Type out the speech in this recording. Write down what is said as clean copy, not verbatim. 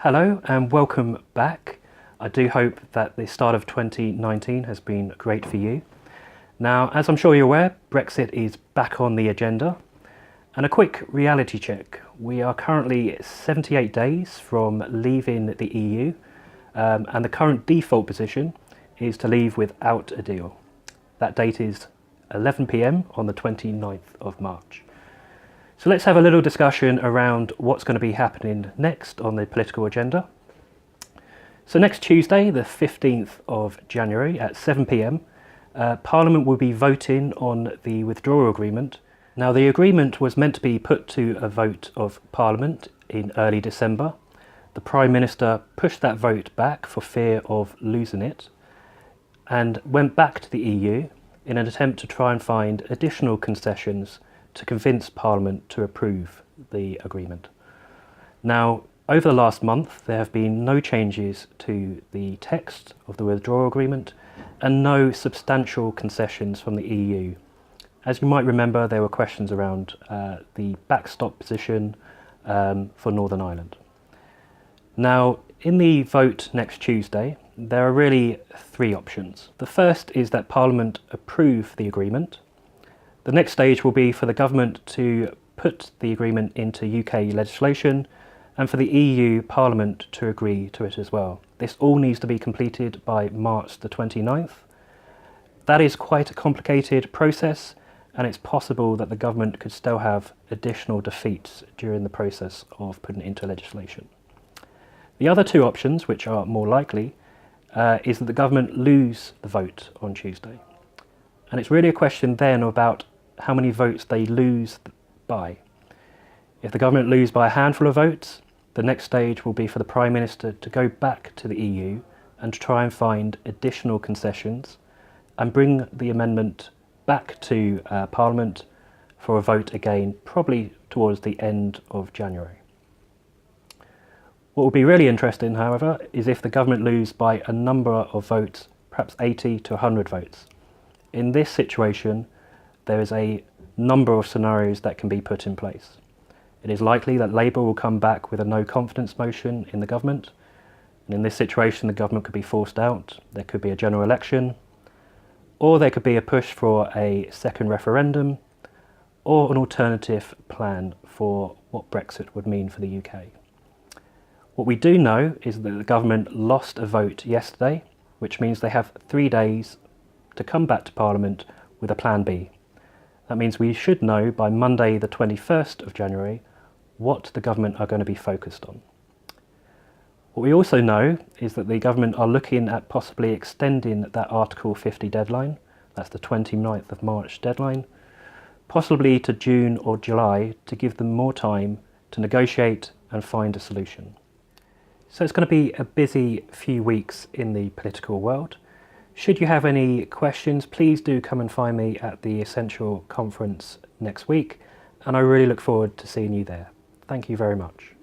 Hello and welcome back. I do hope that the start of 2019 has been great for you. Now, as I'm sure you're aware, Brexit is back on the agenda. And a quick reality check. We are currently 78 days from leaving the EU, and the current default position is to leave without a deal. That date is 11 PM on the 29th of March. So let's have a little discussion around what's going to be happening next on the political agenda. So next Tuesday, the 15th of January at 7 PM, Parliament will be voting on the Withdrawal Agreement. Now, the agreement was meant to be put to a vote of Parliament in early December. The Prime Minister pushed that vote back for fear of losing it and went back to the EU in an attempt to try and find additional concessions to convince Parliament to approve the agreement. Now, over the last month, there have been no changes to the text of the Withdrawal Agreement and no substantial concessions from the EU. As you might remember, there were questions around the backstop position for Northern Ireland. Now, in the vote next Tuesday, there are really three options. The first is that Parliament approve the agreement. The next stage will be for the government to put the agreement into UK legislation and for the EU Parliament to agree to it as well. This all needs to be completed by March the 29th. That is quite a complicated process, and it's possible that the government could still have additional defeats during the process of putting it into legislation. The other two options, which are more likely, is that the government lose the vote on Tuesday. And it's really a question then about how many votes they lose by. If the government lose by a handful of votes, the next stage will be for the Prime Minister to go back to the EU and to try and find additional concessions and bring the amendment back to Parliament for a vote again, probably towards the end of January. What will be really interesting, however, is if the government lose by a number of votes, perhaps 80 to 100 votes. In this situation, there is a number of scenarios that can be put in place. It is likely that Labour will come back with a no confidence motion in the government, and in this situation the government could be forced out. There could be a general election, or there could be a push for a second referendum, or an alternative plan for what Brexit would mean for the UK. What we do know is that the government lost a vote yesterday, which means they have 3 days to come back to Parliament with a plan B. That means we should know by Monday the 21st of January what the government are going to be focused on. What we also know is that the government are looking at possibly extending that Article 50 deadline, that's the 29th of March deadline, possibly to June or July to give them more time to negotiate and find a solution. So it's going to be a busy few weeks in the political world. Should you have any questions, please do come and find me at the Ascential conference next week, and I really look forward to seeing you there. Thank you very much.